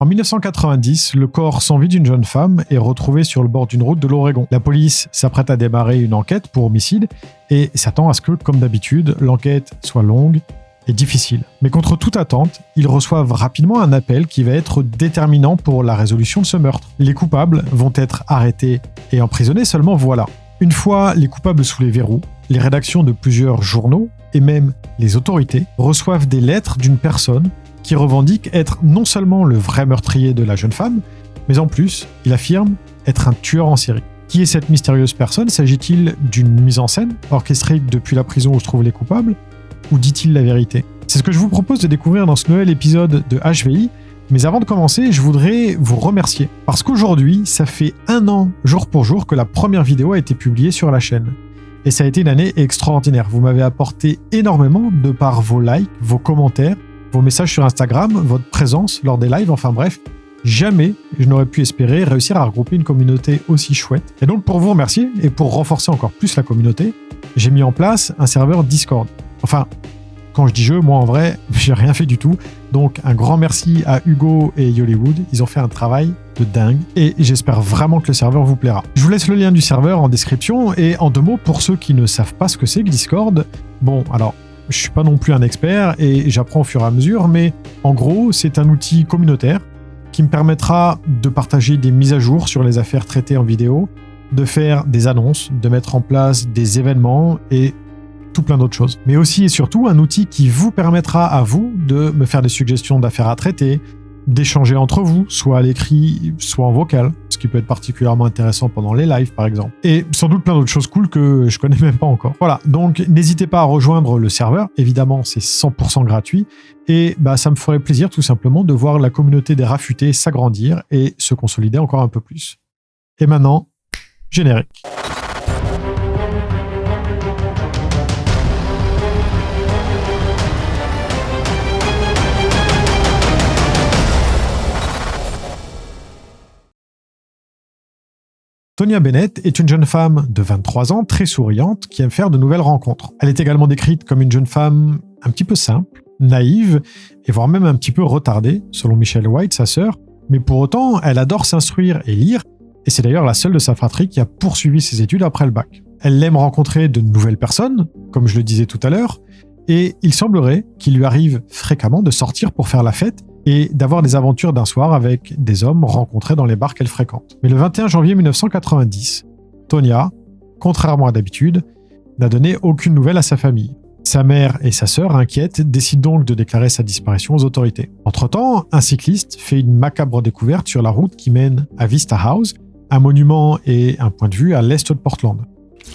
En 1990, le corps sans vie d'une jeune femme est retrouvé sur le bord d'une route de l'Oregon. La police s'apprête à démarrer une enquête pour homicide et s'attend à ce que, comme d'habitude, l'enquête soit longue et difficile. Mais contre toute attente, ils reçoivent rapidement un appel qui va être déterminant pour la résolution de ce meurtre. Les coupables vont être arrêtés et emprisonnés, seulement voilà. Une fois les coupables sous les verrous, les rédactions de plusieurs journaux et même les autorités reçoivent des lettres d'une personne qui revendique être non seulement le vrai meurtrier de la jeune femme, mais en plus, il affirme être un tueur en série. Qui est cette mystérieuse personne? S'agit-il d'une mise en scène orchestrée depuis la prison où se trouvent les coupables? Ou dit-il la vérité? C'est ce que je vous propose de découvrir dans ce nouvel épisode de HVI, mais avant de commencer, je voudrais vous remercier. Parce qu'aujourd'hui, ça fait 1 an, jour pour jour, que la première vidéo a été publiée sur la chaîne. Et ça a été une année extraordinaire. Vous m'avez apporté énormément de par vos likes, vos commentaires, vos messages sur Instagram, votre présence lors des lives, enfin bref, jamais je n'aurais pu espérer réussir à regrouper une communauté aussi chouette. Et donc pour vous remercier et pour renforcer encore plus la communauté, j'ai mis en place un serveur Discord. Enfin, quand je dis jeu, moi en vrai, j'ai rien fait du tout. Donc un grand merci à Hugo et Yollywood, ils ont fait un travail de dingue et j'espère vraiment que le serveur vous plaira. Je vous laisse le lien du serveur en description et en 2 mots pour ceux qui ne savent pas ce que c'est que Discord. Bon, alors, je suis pas non plus un expert et j'apprends au fur et à mesure, mais en gros, c'est un outil communautaire qui me permettra de partager des mises à jour sur les affaires traitées en vidéo, de faire des annonces, de mettre en place des événements et tout plein d'autres choses. Mais aussi et surtout un outil qui vous permettra à vous de me faire des suggestions d'affaires à traiter, d'échanger entre vous, soit à l'écrit, soit en vocal, ce qui peut être particulièrement intéressant pendant les lives par exemple. Et sans doute plein d'autres choses cool que je connais même pas encore. Voilà, donc n'hésitez pas à rejoindre le serveur, évidemment c'est 100% gratuit, et ça me ferait plaisir tout simplement de voir la communauté des Rafutés s'agrandir et se consolider encore un peu plus. Et maintenant, générique. Tonya Bennett est une jeune femme de 23 ans, très souriante, qui aime faire de nouvelles rencontres. Elle est également décrite comme une jeune femme un petit peu simple, naïve, et voire même un petit peu retardée, selon Michelle White, sa sœur, mais pour autant, elle adore s'instruire et lire, et c'est d'ailleurs la seule de sa fratrie qui a poursuivi ses études après le bac. Elle aime rencontrer de nouvelles personnes, comme je le disais tout à l'heure, et il semblerait qu'il lui arrive fréquemment de sortir pour faire la fête, et d'avoir des aventures d'un soir avec des hommes rencontrés dans les bars qu'elle fréquente. Mais le 21 janvier 1990, Tonya, contrairement à d'habitude, n'a donné aucune nouvelle à sa famille. Sa mère et sa sœur, inquiètes, décident donc de déclarer sa disparition aux autorités. Entre-temps, un cycliste fait une macabre découverte sur la route qui mène à Vista House, un monument et un point de vue à l'est de Portland.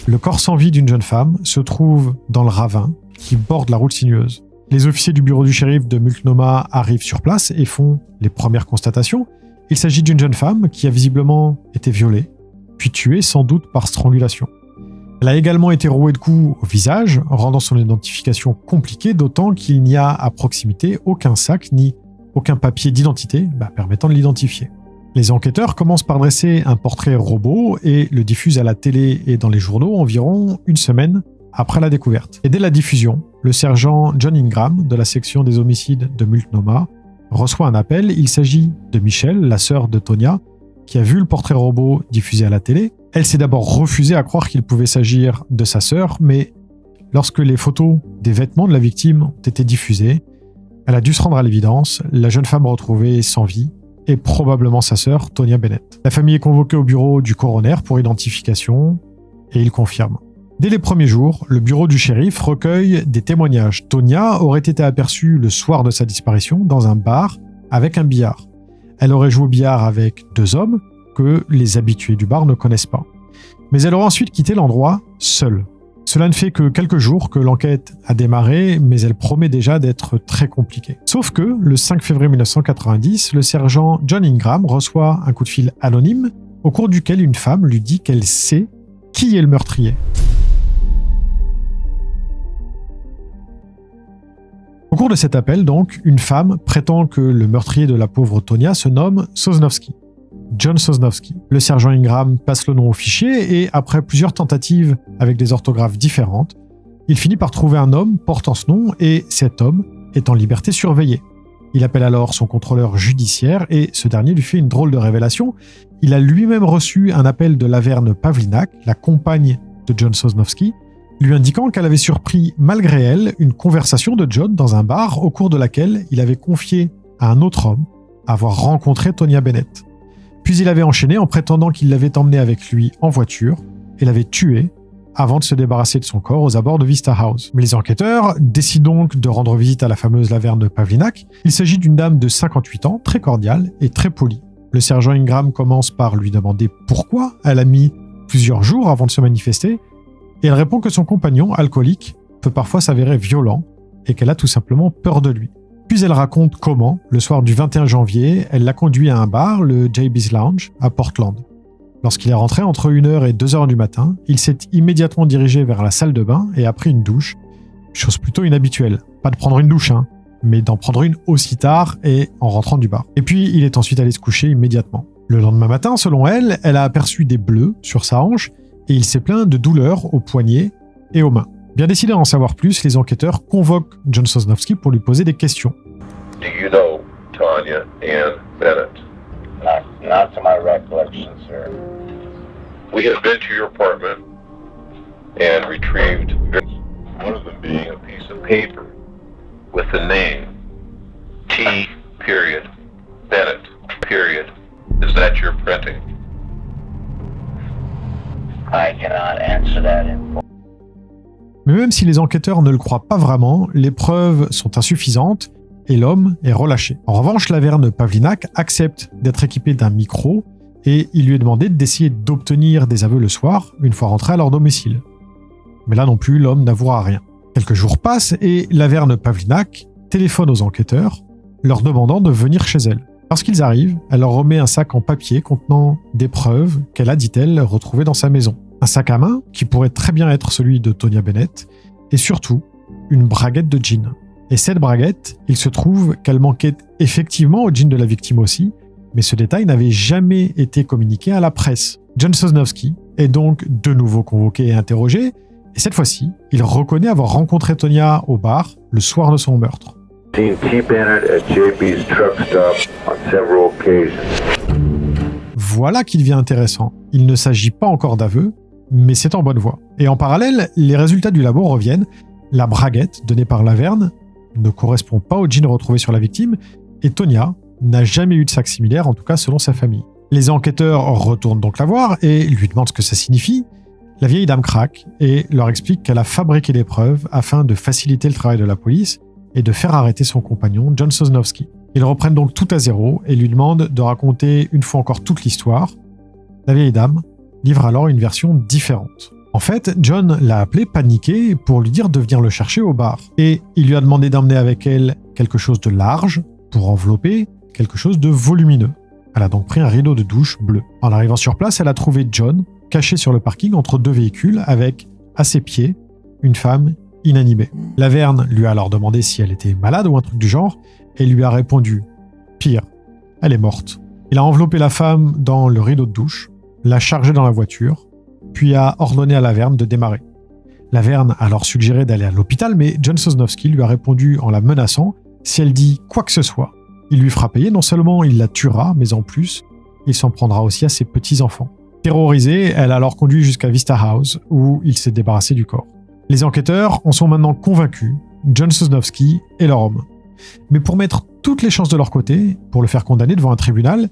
Le corps sans vie d'une jeune femme se trouve dans le ravin qui borde la route sinueuse. Les officiers du bureau du shérif de Multnomah arrivent sur place et font les premières constatations. Il s'agit d'une jeune femme qui a visiblement été violée, puis tuée sans doute par strangulation. Elle a également été rouée de coups au visage, rendant son identification compliquée, d'autant qu'il n'y a à proximité aucun sac ni aucun papier d'identité permettant de l'identifier. Les enquêteurs commencent par dresser un portrait robot et le diffusent à la télé et dans les journaux environ 1 semaine après la découverte. Et dès la diffusion, le sergent John Ingram de la section des homicides de Multnomah reçoit un appel. Il s'agit de Michelle, la sœur de Tonya, qui a vu le portrait robot diffusé à la télé. Elle s'est d'abord refusée à croire qu'il pouvait s'agir de sa sœur, mais lorsque les photos des vêtements de la victime ont été diffusées, elle a dû se rendre à l'évidence. La jeune femme retrouvée sans vie est probablement sa sœur, Tonya Bennett. La famille est convoquée au bureau du coroner pour identification et il confirme. Dès les premiers jours, le bureau du shérif recueille des témoignages. Tonya aurait été aperçue le soir de sa disparition dans un bar avec un billard. Elle aurait joué au billard avec 2 hommes que les habitués du bar ne connaissent pas. Mais elle aurait ensuite quitté l'endroit seule. Cela ne fait que quelques jours que l'enquête a démarré, mais elle promet déjà d'être très compliquée. Sauf que, le 5 février 1990, le sergent John Ingram reçoit un coup de fil anonyme au cours duquel une femme lui dit qu'elle sait qui est le meurtrier. Au cours de cet appel, donc, une femme prétend que le meurtrier de la pauvre Tonya se nomme Sosnowski. John Sosnowski. Le sergent Ingram passe le nom au fichier et, après plusieurs tentatives avec des orthographes différentes, il finit par trouver un homme portant ce nom et cet homme est en liberté surveillée. Il appelle alors son contrôleur judiciaire et ce dernier lui fait une drôle de révélation. Il a lui-même reçu un appel de Laverne Pavlinac, la compagne de John Sosnowski, lui indiquant qu'elle avait surpris, malgré elle, une conversation de John dans un bar au cours de laquelle il avait confié à un autre homme avoir rencontré Tonya Bennett. Puis il avait enchaîné en prétendant qu'il l'avait emmenée avec lui en voiture et l'avait tuée avant de se débarrasser de son corps aux abords de Vista House. Mais les enquêteurs décident donc de rendre visite à la fameuse Laverne Pavlinac. Il s'agit d'une dame de 58 ans, très cordiale et très polie. Le sergent Ingram commence par lui demander pourquoi elle a mis plusieurs jours avant de se manifester, et elle répond que son compagnon, alcoolique, peut parfois s'avérer violent et qu'elle a tout simplement peur de lui. Puis elle raconte comment, le soir du 21 janvier, elle l'a conduit à un bar, le JB's Lounge, à Portland. Lorsqu'il est rentré entre 1h et 2h du matin, il s'est immédiatement dirigé vers la salle de bain et a pris une douche, chose plutôt inhabituelle. Pas de prendre une douche, mais d'en prendre une aussi tard et en rentrant du bar. Et puis, il est ensuite allé se coucher immédiatement. Le lendemain matin, selon elle, elle a aperçu des bleus sur sa hanche et il s'est plaint de douleurs aux poignets et aux mains. Bien décidés à en savoir plus, les enquêteurs convoquent John Sosnowski pour lui poser des questions. Do you know Tonya Ann Bennett? Not to my recollection, sir. We have been to your apartment and retrieved one of them being a piece of paper with the name T. Bennett. Is that your printing? I cannot answer that in full. Mais même si les enquêteurs ne le croient pas vraiment, les preuves sont insuffisantes et l'homme est relâché. En revanche, Laverne Pavlinac accepte d'être équipé d'un micro et il lui est demandé d'essayer d'obtenir des aveux le soir, une fois rentré à leur domicile. Mais là non plus, l'homme n'avouera rien. Quelques jours passent et Laverne Pavlinac téléphone aux enquêteurs, leur demandant de venir chez elle. Lorsqu'ils arrivent, elle leur remet un sac en papier contenant des preuves qu'elle a, dit-elle, retrouvées dans sa maison. Un sac à main, qui pourrait très bien être celui de Tonya Bennett, et surtout, une braguette de gin. Et cette braguette, il se trouve qu'elle manquait effectivement au gin de la victime aussi, mais ce détail n'avait jamais été communiqué à la presse. John Sosnowski est donc de nouveau convoqué et interrogé, et cette fois-ci, il reconnaît avoir rencontré Tonya au bar le soir de son meurtre. Seen T. Bennett at JB's truck stop on several occasions. Voilà qui devient intéressant. Il ne s'agit pas encore d'aveux, mais c'est en bonne voie. Et en parallèle, les résultats du labo reviennent. La braguette donnée par Laverne ne correspond pas au gin retrouvé sur la victime, et Tonya n'a jamais eu de sac similaire, en tout cas selon sa famille. Les enquêteurs retournent donc la voir et lui demandent ce que ça signifie. La vieille dame craque et leur explique qu'elle a fabriqué des preuves afin de faciliter le travail de la police et de faire arrêter son compagnon, John Sosnowski. Ils reprennent donc tout à zéro et lui demandent de raconter une fois encore toute l'histoire. La vieille dame livre alors une version différente. En fait, John l'a appelé paniqué pour lui dire de venir le chercher au bar. Et il lui a demandé d'emmener avec elle quelque chose de large pour envelopper quelque chose de volumineux. Elle a donc pris un rideau de douche bleu. En arrivant sur place, elle a trouvé John caché sur le parking entre deux véhicules avec, à ses pieds, une femme inanimée. Laverne lui a alors demandé si elle était malade ou un truc du genre, et lui a répondu « Pire, elle est morte ». Il a enveloppé la femme dans le rideau de douche, l'a chargée dans la voiture, puis a ordonné à Laverne de démarrer. Laverne a alors suggéré d'aller à l'hôpital, mais John Sosnowski lui a répondu en la menaçant « Si elle dit quoi que ce soit, il lui fera payer, non seulement il la tuera, mais en plus, il s'en prendra aussi à ses petits-enfants ». Terrorisée, elle a alors conduit jusqu'à Vista House, où il s'est débarrassé du corps. Les enquêteurs en sont maintenant convaincus, John Sosnowski est leur homme. Mais pour mettre toutes les chances de leur côté, pour le faire condamner devant un tribunal,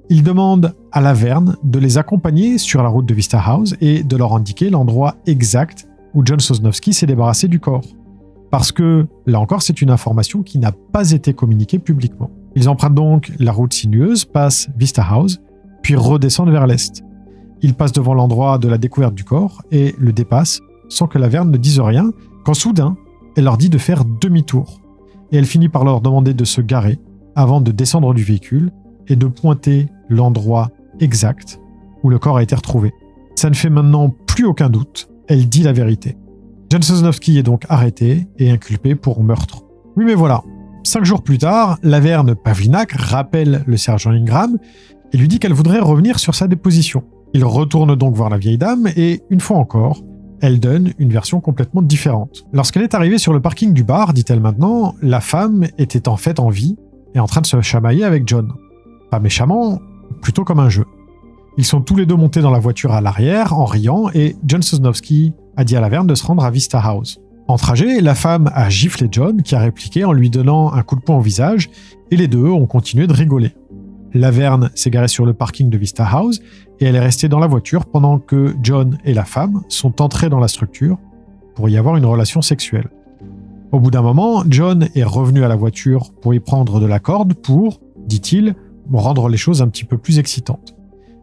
ils demandent à Laverne de les accompagner sur la route de Vista House et de leur indiquer l'endroit exact où John Sosnowski s'est débarrassé du corps. Parce que, là encore, c'est une information qui n'a pas été communiquée publiquement. Ils empruntent donc la route sinueuse, passent Vista House, puis redescendent vers l'est. Ils passent devant l'endroit de la découverte du corps et le dépassent sans que Laverne ne dise rien, quand soudain, elle leur dit de faire demi-tour. Et elle finit par leur demander de se garer avant de descendre du véhicule et de pointer l'endroit exact où le corps a été retrouvé. Ça ne fait maintenant plus aucun doute, elle dit la vérité. John Sosnowski est donc arrêté et inculpé pour meurtre. Oui mais voilà, 5 jours plus tard, Laverne Pavlinac rappelle le sergent Ingram et lui dit qu'elle voudrait revenir sur sa déposition. Il retourne donc voir la vieille dame et, une fois encore, elle donne une version complètement différente. Lorsqu'elle est arrivée sur le parking du bar, dit-elle maintenant, la femme était en fait en vie est en train de se chamailler avec John. Pas méchamment, plutôt comme un jeu. Ils sont tous les deux montés dans la voiture à l'arrière en riant et John Sosnowski a dit à Laverne de se rendre à Vista House. En trajet, la femme a giflé John qui a répliqué en lui donnant un coup de poing au visage et les deux ont continué de rigoler. Laverne s'est garée sur le parking de Vista House et elle est restée dans la voiture pendant que John et la femme sont entrés dans la structure pour y avoir une relation sexuelle. Au bout d'un moment, John est revenu à la voiture pour y prendre de la corde pour, dit-il, rendre les choses un petit peu plus excitantes.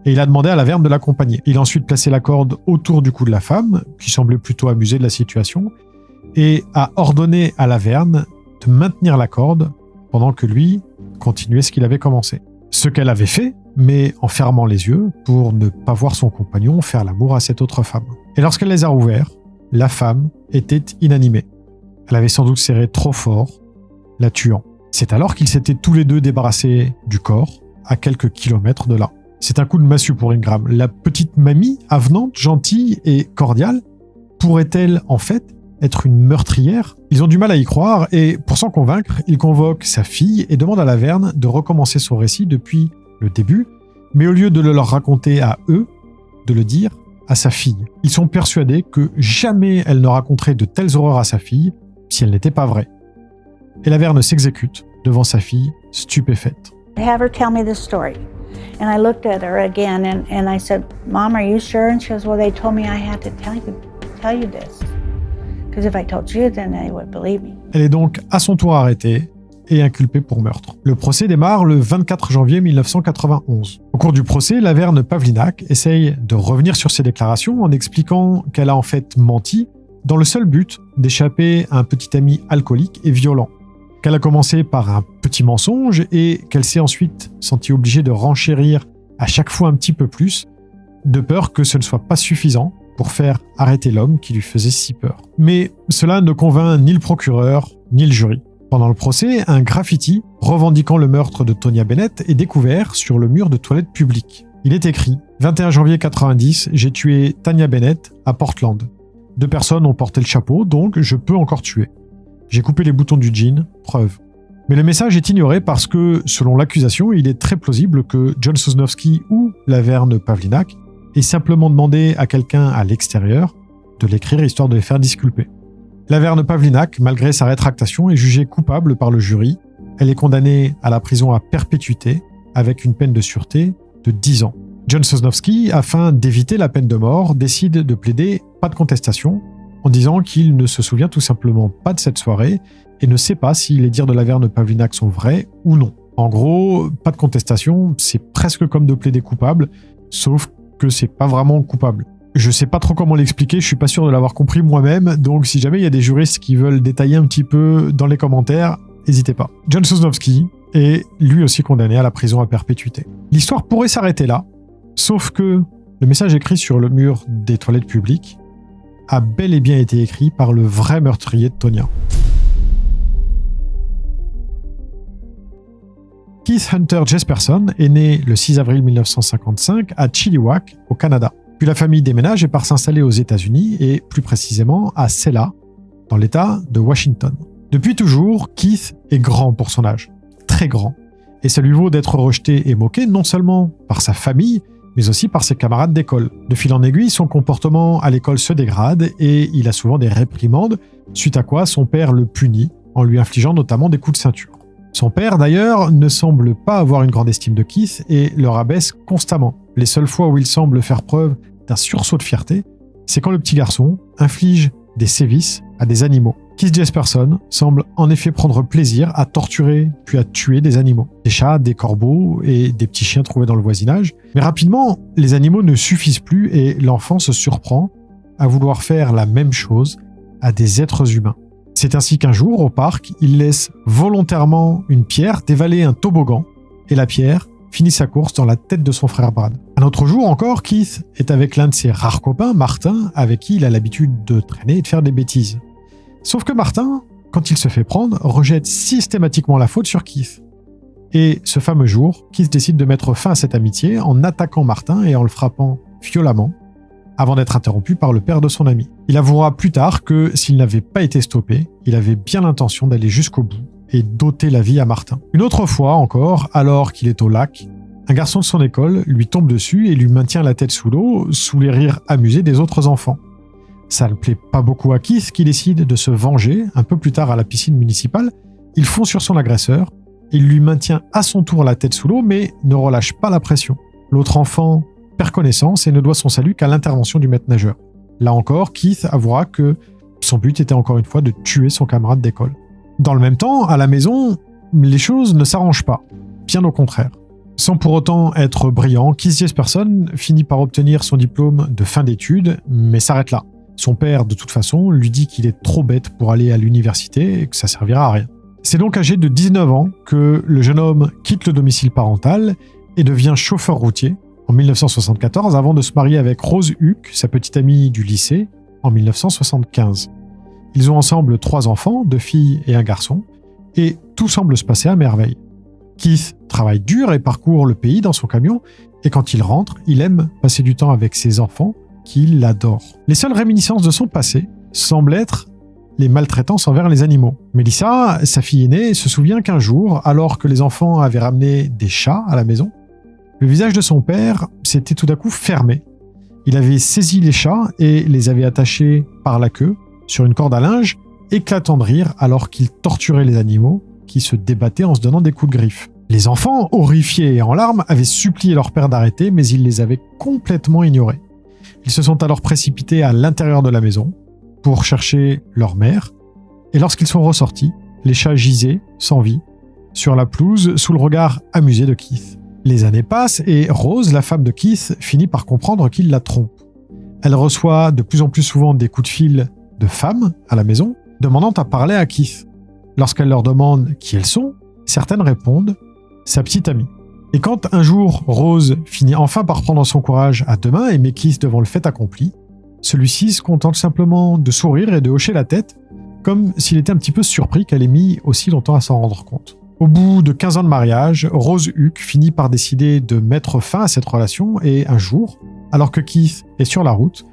Et il a demandé à Laverne de l'accompagner. Il a ensuite placé la corde autour du cou de la femme, qui semblait plutôt amusée de la situation, et a ordonné à Laverne de maintenir la corde pendant que lui continuait ce qu'il avait commencé. Ce qu'elle avait fait, mais en fermant les yeux pour ne pas voir son compagnon faire l'amour à cette autre femme. Et lorsqu'elle les a rouverts, la femme était inanimée. Elle avait sans doute serré trop fort, la tuant. C'est alors qu'ils s'étaient tous les deux débarrassés du corps, à quelques kilomètres de là. C'est un coup de massue pour Ingram. La petite mamie, avenante, gentille et cordiale, pourrait-elle en fait être une meurtrière? Ils ont du mal à y croire et pour s'en convaincre, il convoque sa fille et demande à Laverne de recommencer son récit depuis le début, mais au lieu de le leur raconter à eux, de le dire à sa fille. Ils sont persuadés que jamais elle ne raconterait de telles horreurs à sa fille si elles n'étaient pas vraies. Et Laverne s'exécute devant sa fille, stupéfaite. Have her tell me this story. And I looked at her again and I said, Mom, are you sure? And she goes, well, they told me I had to tell you this. Because if I told you, then they would believe me. Elle est donc à son tour arrêtée et inculpée pour meurtre. Le procès démarre le 24 janvier 1991. Au cours du procès, Laverne Pavlinac essaye de revenir sur ses déclarations en expliquant qu'elle a en fait menti dans le seul but d'échapper à un petit ami alcoolique et violent. Qu'elle a commencé par un petit mensonge et qu'elle s'est ensuite sentie obligée de renchérir à chaque fois un petit peu plus, de peur que ce ne soit pas suffisant pour faire arrêter l'homme qui lui faisait si peur. Mais cela ne convainc ni le procureur ni le jury. Pendant le procès, un graffiti revendiquant le meurtre de Tonya Bennett est découvert sur le mur de toilette publique. Il est écrit « 21 janvier 90, j'ai tué Tanya Bennett à Portland. 2 personnes ont porté le chapeau, donc je peux encore tuer. J'ai coupé les boutons du jean, preuve. » Mais le message est ignoré parce que, selon l'accusation, il est très plausible que John Sosnowski ou Laverne Pavlinac ait simplement demandé à quelqu'un à l'extérieur de l'écrire histoire de les faire disculper. Laverne Pavlinac, malgré sa rétractation, est jugée coupable par le jury. Elle est condamnée à la prison à perpétuité avec une peine de sûreté de 10 ans. John Sosnowski, afin d'éviter la peine de mort, décide de plaider pas de contestation en disant qu'il ne se souvient tout simplement pas de cette soirée et ne sait pas si les dires de Laverne Pavlinac sont vrais ou non. En gros, pas de contestation, c'est presque comme de plaider coupable, sauf que c'est pas vraiment coupable. Je sais pas trop comment l'expliquer, je suis pas sûr de l'avoir compris moi-même, donc si jamais il y a des juristes qui veulent détailler un petit peu dans les commentaires, n'hésitez pas. John Sosnowski est lui aussi condamné à la prison à perpétuité. L'histoire pourrait s'arrêter là, sauf que le message écrit sur le mur des toilettes publiques a bel et bien été écrit par le vrai meurtrier de Tonya. Keith Hunter Jesperson est né le 6 avril 1955 à Chilliwack, au Canada. Puis la famille déménage et part s'installer aux États-Unis et plus précisément à Selah, dans l'État de Washington. Depuis toujours, Keith est grand pour son âge, très grand, et ça lui vaut d'être rejeté et moqué non seulement par sa famille, mais aussi par ses camarades d'école. De fil en aiguille, son comportement à l'école se dégrade et il a souvent des réprimandes, suite à quoi son père le punit en lui infligeant notamment des coups de ceinture. Son père, d'ailleurs, ne semble pas avoir une grande estime de Keith et le rabaisse constamment. Les seules fois où il semble faire preuve d'un sursaut de fierté, c'est quand le petit garçon inflige des sévices à des animaux. Keith Jesperson semble en effet prendre plaisir à torturer puis à tuer des animaux. Des chats, des corbeaux et des petits chiens trouvés dans le voisinage. Mais rapidement, les animaux ne suffisent plus et l'enfant se surprend à vouloir faire la même chose à des êtres humains. C'est ainsi qu'un jour, au parc, il laisse volontairement une pierre dévaler un toboggan et la pierre finit sa course dans la tête de son frère Brad. Un autre jour encore, Keith est avec l'un de ses rares copains, Martin, avec qui il a l'habitude de traîner et de faire des bêtises. Sauf que Martin, quand il se fait prendre, rejette systématiquement la faute sur Keith. Et ce fameux jour, Keith décide de mettre fin à cette amitié en attaquant Martin et en le frappant violemment, avant d'être interrompu par le père de son ami. Il avouera plus tard que s'il n'avait pas été stoppé, il avait bien l'intention d'aller jusqu'au bout et d'ôter la vie à Martin. Une autre fois encore, alors qu'il est au lac, un garçon de son école lui tombe dessus et lui maintient la tête sous l'eau, sous les rires amusés des autres enfants. Ça ne plaît pas beaucoup à Keith qui décide de se venger. Un peu plus tard à la piscine municipale, il fonce sur son agresseur. Il lui maintient à son tour la tête sous l'eau mais ne relâche pas la pression. L'autre enfant perd connaissance et ne doit son salut qu'à l'intervention du maître nageur. Là encore, Keith avouera que son but était encore une fois de tuer son camarade d'école. Dans le même temps, à la maison, les choses ne s'arrangent pas. Bien au contraire. Sans pour autant être brillant, Keith Jesperson finit par obtenir son diplôme de fin d'études, mais s'arrête là. Son père, de toute façon, lui dit qu'il est trop bête pour aller à l'université et que ça servira à rien. C'est donc âgé de 19 ans que le jeune homme quitte le domicile parental et devient chauffeur routier en 1974 avant de se marier avec Rose Huck, sa petite amie du lycée, en 1975. Ils ont ensemble 3 enfants, 2 filles et un garçon, et tout semble se passer à merveille. Keith travaille dur et parcourt le pays dans son camion, et quand il rentre, il aime passer du temps avec ses enfants, qu'il adore. Les seules réminiscences de son passé semblent être les maltraitances envers les animaux. Melissa, sa fille aînée, se souvient qu'un jour, alors que les enfants avaient ramené des chats à la maison, le visage de son père s'était tout à coup fermé. Il avait saisi les chats et les avait attachés par la queue sur une corde à linge, éclatant de rire alors qu'il torturait les animaux qui se débattaient en se donnant des coups de griffe. Les enfants, horrifiés et en larmes, avaient supplié leur père d'arrêter, mais il les avait complètement ignorés. Ils se sont alors précipités à l'intérieur de la maison pour chercher leur mère, et lorsqu'ils sont ressortis, les chats gisaient, sans vie, sur la pelouse, sous le regard amusé de Keith. Les années passent et Rose, la femme de Keith, finit par comprendre qu'il la trompe. Elle reçoit de plus en plus souvent des coups de fil de femmes à la maison, demandant à parler à Keith. Lorsqu'elle leur demande qui elles sont, certaines répondent « sa petite amie ». Et quand un jour Rose finit enfin par prendre son courage à deux mains et met Keith devant le fait accompli, celui-ci se contente simplement de sourire et de hocher la tête, comme s'il était un petit peu surpris qu'elle ait mis aussi longtemps à s'en rendre compte. Au bout de 15 ans de mariage, Rose Huck finit par décider de mettre fin à cette relation et un jour, alors que Keith est sur la route,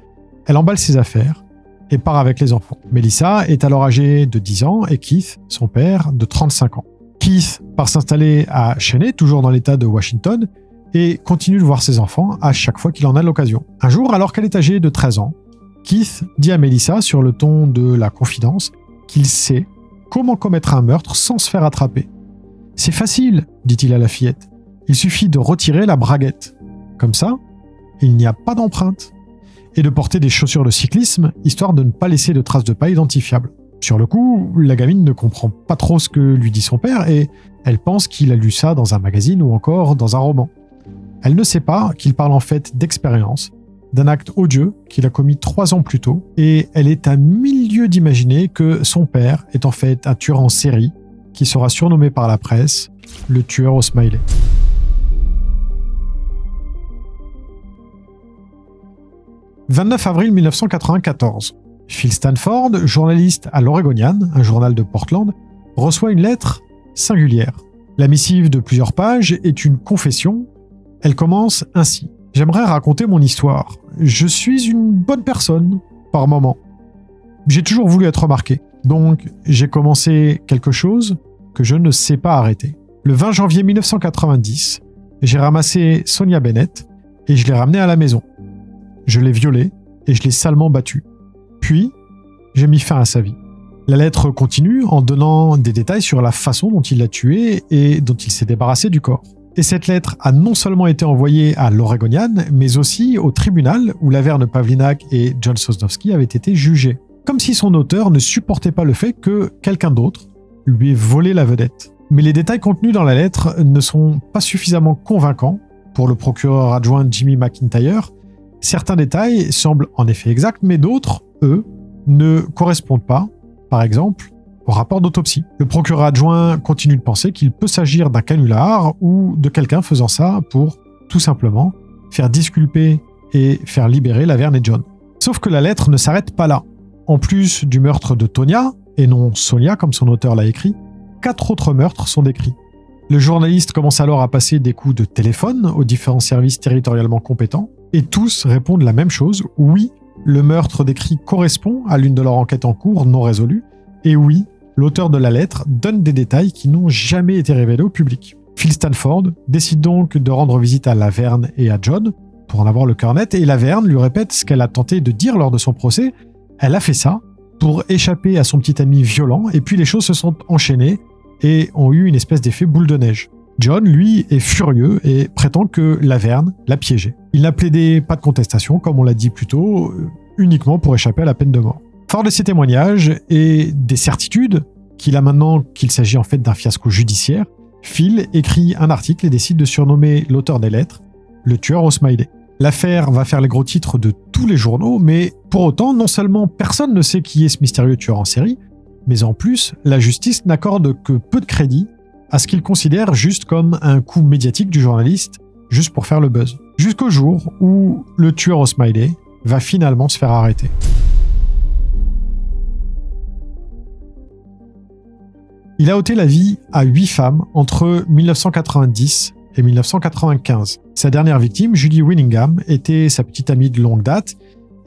elle emballe ses affaires et part avec les enfants. Melissa est alors âgée de 10 ans et Keith, son père, de 35 ans. Keith part s'installer à Cheney, toujours dans l'État de Washington, et continue de voir ses enfants à chaque fois qu'il en a l'occasion. Un jour, alors qu'elle est âgée de 13 ans, Keith dit à Melissa, sur le ton de la confidence, qu'il sait comment commettre un meurtre sans se faire attraper. « C'est facile, dit-il à la fillette. Il suffit de retirer la braguette. Comme ça, il n'y a pas d'empreinte. Et de porter des chaussures de cyclisme, histoire de ne pas laisser de traces de pas identifiables. » Sur le coup, la gamine ne comprend pas trop ce que lui dit son père et elle pense qu'il a lu ça dans un magazine ou encore dans un roman. Elle ne sait pas qu'il parle en fait d'expérience, d'un acte odieux qu'il a commis 3 ans plus tôt, et elle est à 1000 lieues d'imaginer que son père est en fait un tueur en série qui sera surnommé par la presse le tueur au smiley. « 29 avril 1994. Phil Stanford, journaliste à l'Oregonian, un journal de Portland, reçoit une lettre singulière. La missive de plusieurs pages est une confession. Elle commence ainsi. « J'aimerais raconter mon histoire. Je suis une bonne personne, par moment. J'ai toujours voulu être remarqué. Donc, j'ai commencé quelque chose que je ne sais pas arrêter. Le 20 janvier 1990, j'ai ramassé Sonia Bennett et je l'ai ramenée à la maison. Je l'ai violée et je l'ai salement battue. Puis, j'ai mis fin à sa vie. » La lettre continue en donnant des détails sur la façon dont il l'a tuée et dont il s'est débarrassé du corps. Et cette lettre a non seulement été envoyée à l'Oregonian, mais aussi au tribunal où Laverne Pavlinac et John Sosnowski avaient été jugés. Comme si son auteur ne supportait pas le fait que quelqu'un d'autre lui ait volé la vedette. Mais les détails contenus dans la lettre ne sont pas suffisamment convaincants pour le procureur adjoint Jimmy McIntyre. Certains détails semblent en effet exacts, mais d'autres, eux, ne correspondent pas, par exemple, au rapport d'autopsie. Le procureur adjoint continue de penser qu'il peut s'agir d'un canular ou de quelqu'un faisant ça pour, tout simplement, faire disculper et faire libérer Laverne et John. Sauf que la lettre ne s'arrête pas là. En plus du meurtre de Tonya, et non Sonia comme son auteur l'a écrit, 4 autres meurtres sont décrits. Le journaliste commence alors à passer des coups de téléphone aux différents services territorialement compétents, et tous répondent la même chose, oui, le meurtre décrit correspond à l'une de leurs enquêtes en cours non résolues, et oui, l'auteur de la lettre donne des détails qui n'ont jamais été révélés au public. Phil Stanford décide donc de rendre visite à Laverne et à John pour en avoir le cœur net, et Laverne lui répète ce qu'elle a tenté de dire lors de son procès. Elle a fait ça pour échapper à son petit ami violent, et puis les choses se sont enchaînées et ont eu une espèce d'effet boule de neige. John, lui, est furieux et prétend que Laverne l'a piégé. Il n'a plaidé pas de contestation, comme on l'a dit plus tôt, uniquement pour échapper à la peine de mort. Fort de ces témoignages et des certitudes qu'il a maintenant qu'il s'agit en fait d'un fiasco judiciaire, Phil écrit un article et décide de surnommer l'auteur des lettres le tueur au smiley. L'affaire va faire les gros titres de tous les journaux, mais pour autant, non seulement personne ne sait qui est ce mystérieux tueur en série, mais en plus, la justice n'accorde que peu de crédit à ce qu'il considère juste comme un coup médiatique du journaliste, juste pour faire le buzz. Jusqu'au jour où le tueur au smiley va finalement se faire arrêter. Il a ôté la vie à 8 femmes entre 1990 et 1995. Sa dernière victime, Judy Winningham, était sa petite amie de longue date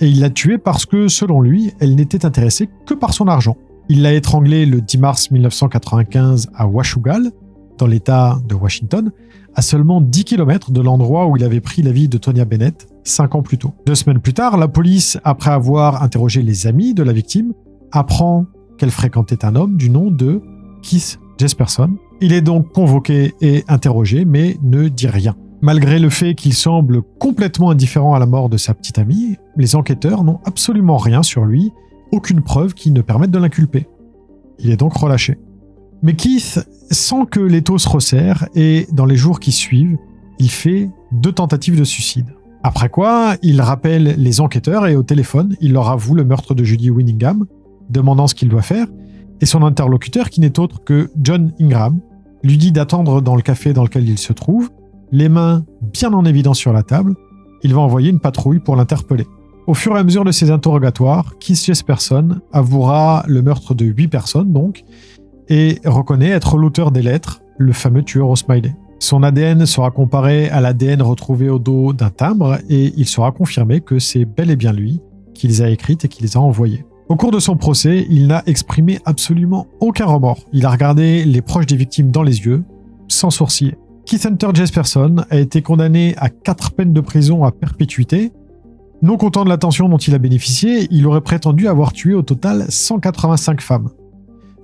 et il l'a tuée parce que, selon lui, elle n'était intéressée que par son argent. Il l'a étranglée le 10 mars 1995 à Washougal, dans l'État de Washington, à seulement 10 km de l'endroit où il avait pris la vie de Tonya Bennett 5 ans plus tôt. 2 semaines plus tard, la police, après avoir interrogé les amis de la victime, apprend qu'elle fréquentait un homme du nom de Keith Jesperson. Il est donc convoqué et interrogé, mais ne dit rien. Malgré le fait qu'il semble complètement indifférent à la mort de sa petite amie, les enquêteurs n'ont absolument rien sur lui, aucune preuve qui ne permette de l'inculper. Il est donc relâché. Mais Keith sent que l'étau se resserre et, dans les jours qui suivent, il fait 2 tentatives de suicide. Après quoi, il rappelle les enquêteurs et au téléphone, il leur avoue le meurtre de Judy Winningham, demandant ce qu'il doit faire, et son interlocuteur, qui n'est autre que John Ingram, lui dit d'attendre dans le café dans lequel il se trouve, les mains bien en évidence sur la table. Il va envoyer une patrouille pour l'interpeller. Au fur et à mesure de ses interrogatoires, Keith Jesperson avouera le meurtre de 8 personnes donc, et reconnaît être l'auteur des lettres, le fameux tueur au smiley. Son ADN sera comparé à l'ADN retrouvé au dos d'un timbre et il sera confirmé que c'est bel et bien lui qui les a écrites et qui les a envoyées. Au cours de son procès, il n'a exprimé absolument aucun remords. Il a regardé les proches des victimes dans les yeux, sans sourciller. Keith Hunter Jesperson a été condamné à 4 peines de prison à perpétuité. Non content de l'attention dont il a bénéficié, il aurait prétendu avoir tué au total 185 femmes.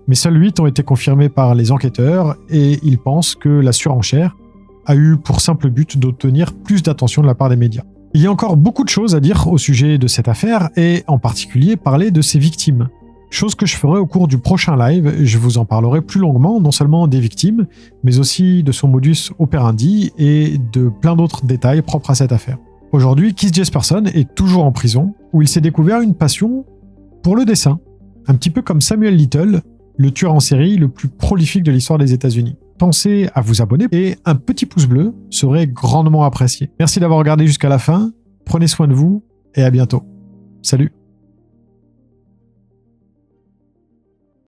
Mais seuls 8 ont été confirmés par les enquêteurs et il pense que la surenchère a eu pour simple but d'obtenir plus d'attention de la part des médias. Il y a encore beaucoup de choses à dire au sujet de cette affaire et en particulier parler de ses victimes. Chose que je ferai au cours du prochain live, je vous en parlerai plus longuement, non seulement des victimes, mais aussi de son modus operandi et de plein d'autres détails propres à cette affaire. Aujourd'hui, Keith Jesperson est toujours en prison, où il s'est découvert une passion pour le dessin, un petit peu comme Samuel Little, le tueur en série le plus prolifique de l'histoire des États-Unis. Pensez à vous abonner et un petit pouce bleu serait grandement apprécié. Merci d'avoir regardé jusqu'à la fin, prenez soin de vous et à bientôt. Salut!